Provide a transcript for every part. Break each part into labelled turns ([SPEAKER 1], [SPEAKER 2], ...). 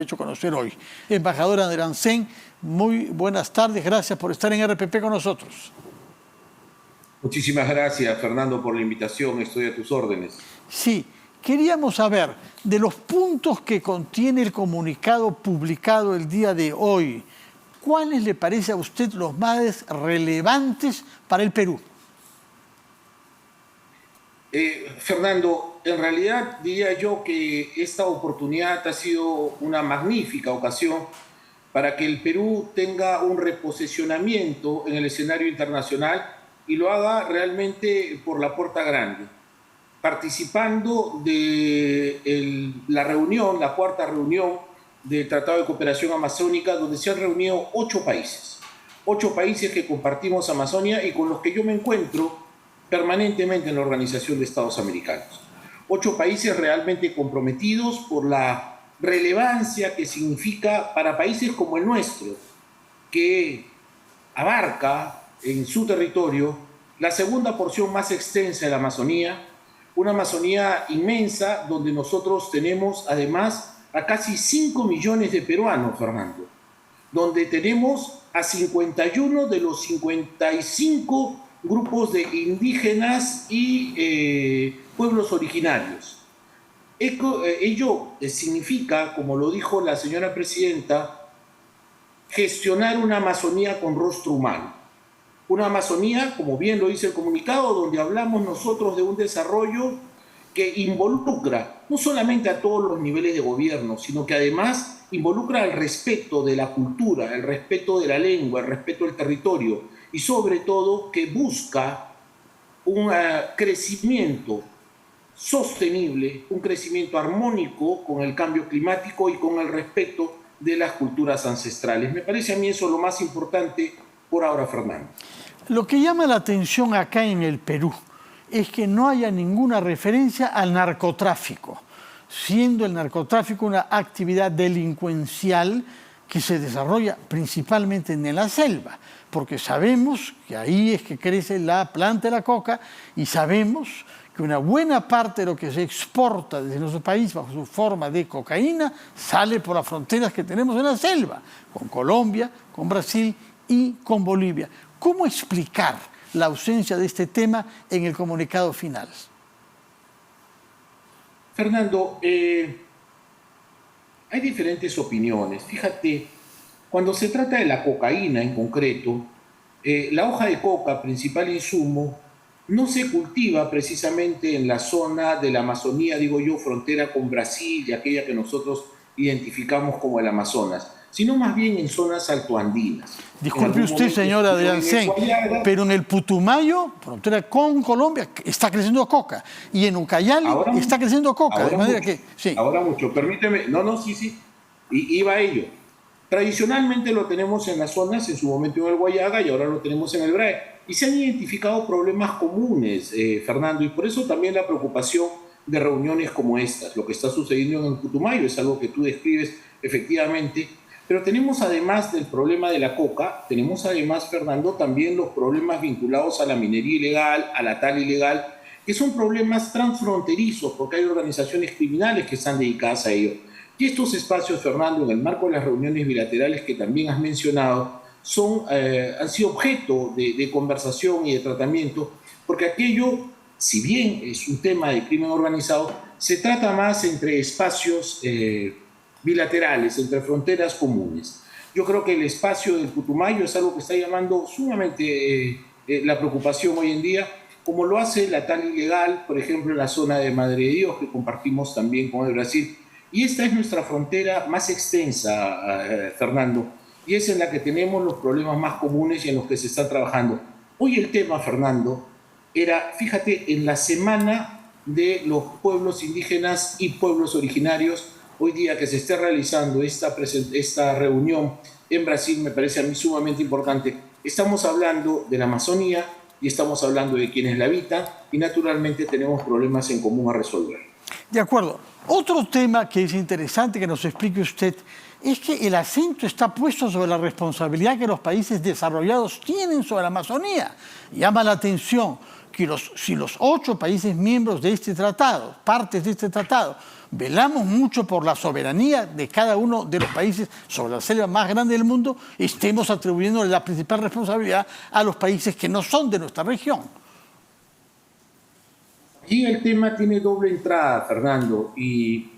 [SPEAKER 1] hecho conocer hoy. Embajadora de Arancén, muy buenas tardes, gracias por estar en RPP con nosotros.
[SPEAKER 2] Muchísimas gracias, Fernando, por la invitación, estoy a tus órdenes.
[SPEAKER 1] Sí, queríamos saber de los puntos que contiene el comunicado publicado el día de hoy, ¿cuáles le parece a usted los más relevantes para el Perú?
[SPEAKER 2] Fernando, en realidad diría yo que esta oportunidad ha sido una magnífica ocasión para que el Perú tenga un reposicionamiento en el escenario internacional y lo haga realmente por la puerta grande, participando de la reunión, la cuarta reunión del Tratado de Cooperación Amazónica, donde se han reunido 8 países que compartimos Amazonia y con los que yo me encuentro permanentemente en la Organización de Estados Americanos. 8 países realmente comprometidos por la relevancia que significa para países como el nuestro, que abarca en su territorio la segunda porción más extensa de la Amazonía, una Amazonía inmensa donde nosotros tenemos además a casi 5 millones de peruanos, Fernando, donde tenemos a 51 de los 55 grupos de indígenas y pueblos originarios. Ello significa, como lo dijo la señora presidenta, gestionar una Amazonía con rostro humano. Una Amazonía, como bien lo dice el comunicado, donde hablamos nosotros de un desarrollo que involucra no solamente a todos los niveles de gobierno, sino que además involucra el respeto de la cultura, el respeto de la lengua, el respeto del territorio y sobre todo que busca un crecimiento sostenible, un crecimiento armónico con el cambio climático y con el respeto de las culturas ancestrales. Me parece a mí eso lo más importante por ahora, Fernando.
[SPEAKER 1] Lo que llama la atención acá en el Perú es que no haya ninguna referencia al narcotráfico, siendo el narcotráfico una actividad delincuencial que se desarrolla principalmente en la selva, porque sabemos que ahí es que crece la planta de la coca y sabemos que una buena parte de lo que se exporta desde nuestro país bajo su forma de cocaína sale por las fronteras que tenemos en la selva, con Colombia, con Brasil y con Bolivia. ¿Cómo explicar la ausencia de este tema en el comunicado final?
[SPEAKER 2] Fernando, hay diferentes opiniones. Fíjate, cuando se trata de la cocaína en concreto, la hoja de coca, principal insumo, no se cultiva precisamente en la zona de la Amazonía, digo yo, frontera con Brasil y aquella que nosotros identificamos como el Amazonas, sino más bien en zonas altoandinas.
[SPEAKER 1] Disculpe usted, señora de Arancén, pero en el Putumayo, frontera con Colombia, está creciendo coca. Y en Ucayali está creciendo coca. De manera que, sí.
[SPEAKER 2] Ahora mucho. Permíteme. Sí. Y iba a ello. Tradicionalmente lo tenemos en las zonas, en su momento en el Guayaga y ahora lo tenemos en el BRAE. Y se han identificado problemas comunes, Fernando, y por eso también la preocupación de reuniones como estas. Lo que está sucediendo en el Putumayo es algo que tú describes efectivamente. Pero tenemos además del problema de la coca, tenemos además, Fernando, también los problemas vinculados a la minería ilegal, a la tala ilegal, que son problemas transfronterizos porque hay organizaciones criminales que están dedicadas a ello. Y estos espacios, Fernando, en el marco de las reuniones bilaterales que también has mencionado, han sido objeto de conversación y de tratamiento, porque aquello, si bien es un tema de crimen organizado, se trata más entre espacios bilaterales, entre fronteras comunes. Yo creo que el espacio del Putumayo es algo que está llamando sumamente la preocupación hoy en día, como lo hace la tala ilegal, por ejemplo, en la zona de Madre de Dios, que compartimos también con el Brasil. Y esta es nuestra frontera más extensa, Fernando, y es en la que tenemos los problemas más comunes y en los que se está trabajando. Hoy el tema, Fernando, era, fíjate, en la semana de los pueblos indígenas y pueblos originarios. Hoy día que se esté realizando esta reunión en Brasil me parece a mí sumamente importante. Estamos hablando de la Amazonía y estamos hablando de quienes la habitan y naturalmente tenemos problemas en común a resolver.
[SPEAKER 1] De acuerdo. Otro tema que es interesante que nos explique usted es que el acento está puesto sobre la responsabilidad que los países desarrollados tienen sobre la Amazonía. Llama la atención que si los 8 países miembros de este tratado, partes de este tratado, velamos mucho por la soberanía de cada uno de los países sobre la selva más grande del mundo, estemos atribuyendo la principal responsabilidad a los países que no son de nuestra región.
[SPEAKER 2] Aquí el tema tiene doble entrada, Fernando, y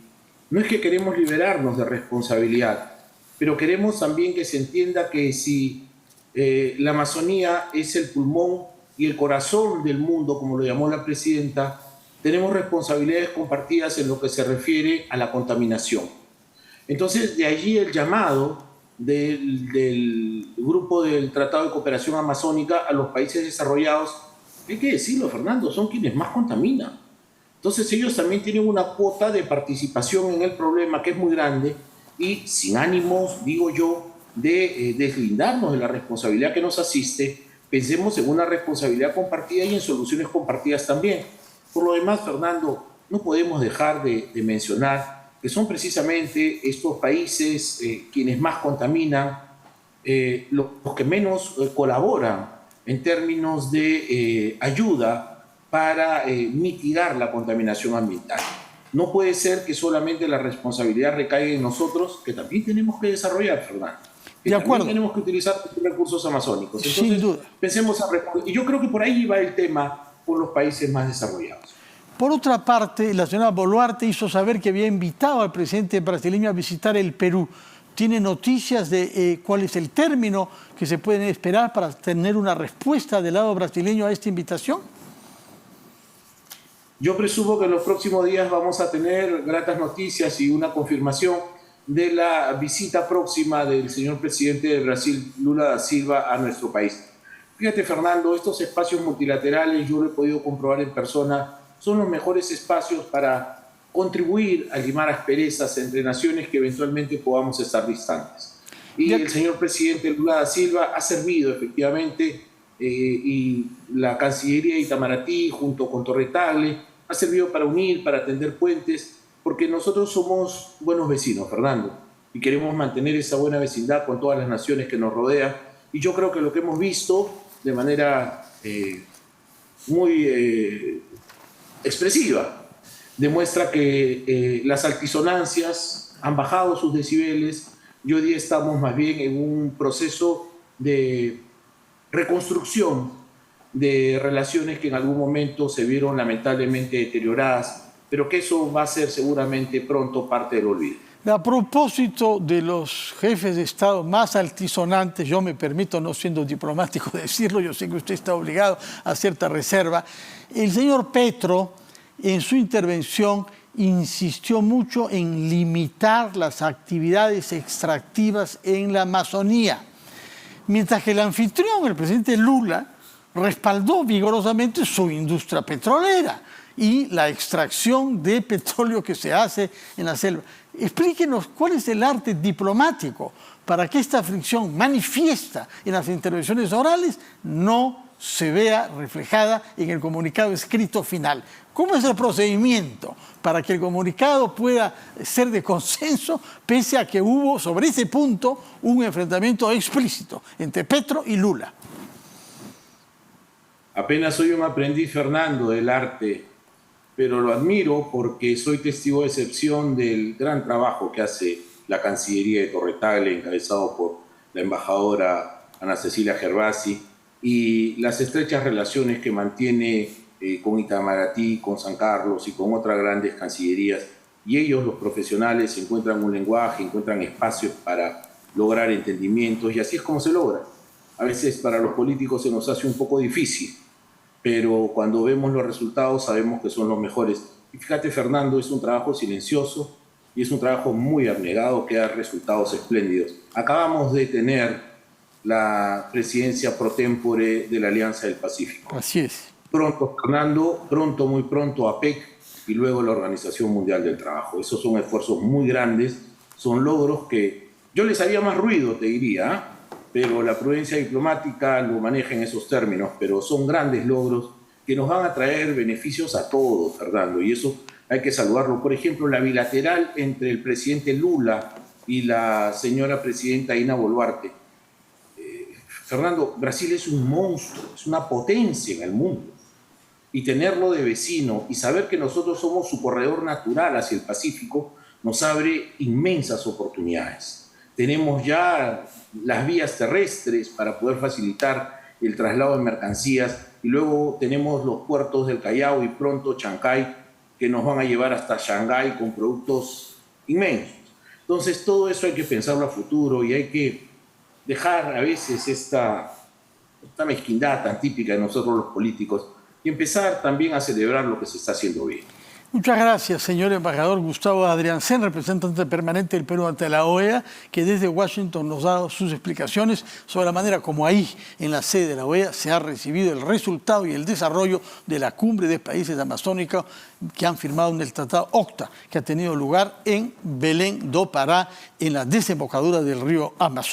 [SPEAKER 2] no es que queremos liberarnos de responsabilidad, pero queremos también que se entienda que si la Amazonía es el pulmón y el corazón del mundo, como lo llamó la presidenta, tenemos responsabilidades compartidas en lo que se refiere a la contaminación. Entonces, de allí el llamado del grupo del Tratado de Cooperación Amazónica a los países desarrollados. Hay que decirlo, Fernando, son quienes más contaminan. Entonces ellos también tienen una cuota de participación en el problema que es muy grande y sin ánimos, digo yo, de deslindarnos de la responsabilidad que nos asiste, pensemos en una responsabilidad compartida y en soluciones compartidas también. Por lo demás, Fernando, no podemos dejar de mencionar que son precisamente estos países quienes más contaminan, los que menos colaboran en términos de ayuda para mitigar la contaminación ambiental. No puede ser que solamente la responsabilidad recaiga en nosotros, que también tenemos que desarrollar, Fernando. Que
[SPEAKER 1] de acuerdo.
[SPEAKER 2] También tenemos que utilizar los recursos amazónicos. Entonces,
[SPEAKER 1] sin duda.
[SPEAKER 2] Pensemos y yo creo que por ahí va el tema con los países más desarrollados.
[SPEAKER 1] Por otra parte, la señora Boluarte hizo saber que había invitado al presidente brasileño a visitar el Perú. ¿Tiene noticias de cuál es el término que se pueden esperar para tener una respuesta del lado brasileño a esta invitación?
[SPEAKER 2] Yo presumo que en los próximos días vamos a tener gratas noticias y una confirmación de la visita próxima del señor presidente de Brasil, Lula da Silva, a nuestro país. Fíjate, Fernando, estos espacios multilaterales, yo lo he podido comprobar en persona, son los mejores espacios para contribuir a limar asperezas entre naciones que eventualmente podamos estar distantes. Y el señor presidente Lula da Silva ha servido efectivamente, y la Cancillería de Itamaraty junto con Torre Tagle ha servido para unir, para tender puentes, porque nosotros somos buenos vecinos, Fernando, y queremos mantener esa buena vecindad con todas las naciones que nos rodean. Y yo creo que lo que hemos visto de manera muy expresiva demuestra que las altisonancias han bajado sus decibeles y hoy día estamos más bien en un proceso de reconstrucción de relaciones que en algún momento se vieron lamentablemente deterioradas, pero que eso va a ser seguramente pronto parte del olvido.
[SPEAKER 1] A propósito de los jefes de Estado más altisonantes, yo me permito, no siendo diplomático, decirlo, yo sé que usted está obligado a cierta reserva, el señor Petro en su intervención insistió mucho en limitar las actividades extractivas en la Amazonía, mientras que el anfitrión, el presidente Lula, respaldó vigorosamente su industria petrolera y la extracción de petróleo que se hace en la selva. Explíquenos cuál es el arte diplomático para que esta fricción manifiesta en las intervenciones orales no se vea reflejada en el comunicado escrito final. ¿Cómo es el procedimiento para que el comunicado pueda ser de consenso, pese a que hubo sobre ese punto un enfrentamiento explícito entre Petro y Lula?
[SPEAKER 2] Apenas soy un aprendiz, Fernando, del arte, pero lo admiro porque soy testigo de excepción del gran trabajo que hace la Cancillería de Torre Tagle, encabezado por la embajadora Ana Cecilia Gervasi, y las estrechas relaciones que mantiene con Itamaraty, con San Carlos y con otras grandes cancillerías. Y ellos, los profesionales, encuentran un lenguaje, encuentran espacios para lograr entendimientos, y así es como se logra. A veces para los políticos se nos hace un poco difícil, pero cuando vemos los resultados sabemos que son los mejores. Y fíjate, Fernando, es un trabajo silencioso y es un trabajo muy abnegado que da resultados espléndidos. Acabamos de tener la presidencia pro tempore de la Alianza del Pacífico.
[SPEAKER 1] Así es.
[SPEAKER 2] Pronto, Fernando, pronto, muy pronto, APEC y luego la Organización Mundial del Trabajo. Esos son esfuerzos muy grandes, son logros que yo les haría más ruido, te diría, pero la prudencia diplomática lo maneja en esos términos, pero son grandes logros que nos van a traer beneficios a todos, Fernando, y eso hay que saludarlo. Por ejemplo, la bilateral entre el presidente Lula y la señora presidenta Dina Boluarte. Fernando, Brasil es un monstruo, es una potencia en el mundo. y tenerlo de vecino y saber que nosotros somos su corredor natural hacia el Pacífico nos abre inmensas oportunidades. Tenemos ya las vías terrestres para poder facilitar el traslado de mercancías y luego tenemos los puertos del Callao y pronto Chancay que nos van a llevar hasta Shanghái con productos inmensos. Entonces todo eso hay que pensarlo a futuro y hay que dejar a veces esta mezquindad tan típica de nosotros los políticos y empezar también a celebrar lo que se está haciendo bien.
[SPEAKER 1] Muchas gracias, señor embajador Gustavo Adriancén, representante permanente del Perú ante la OEA, que desde Washington nos ha dado sus explicaciones sobre la manera como ahí, en la sede de la OEA, se ha recibido el resultado y el desarrollo de la cumbre de países amazónicos que han firmado en el Tratado OCTA, que ha tenido lugar en Belén do Pará, en la desembocadura del río Amazonas.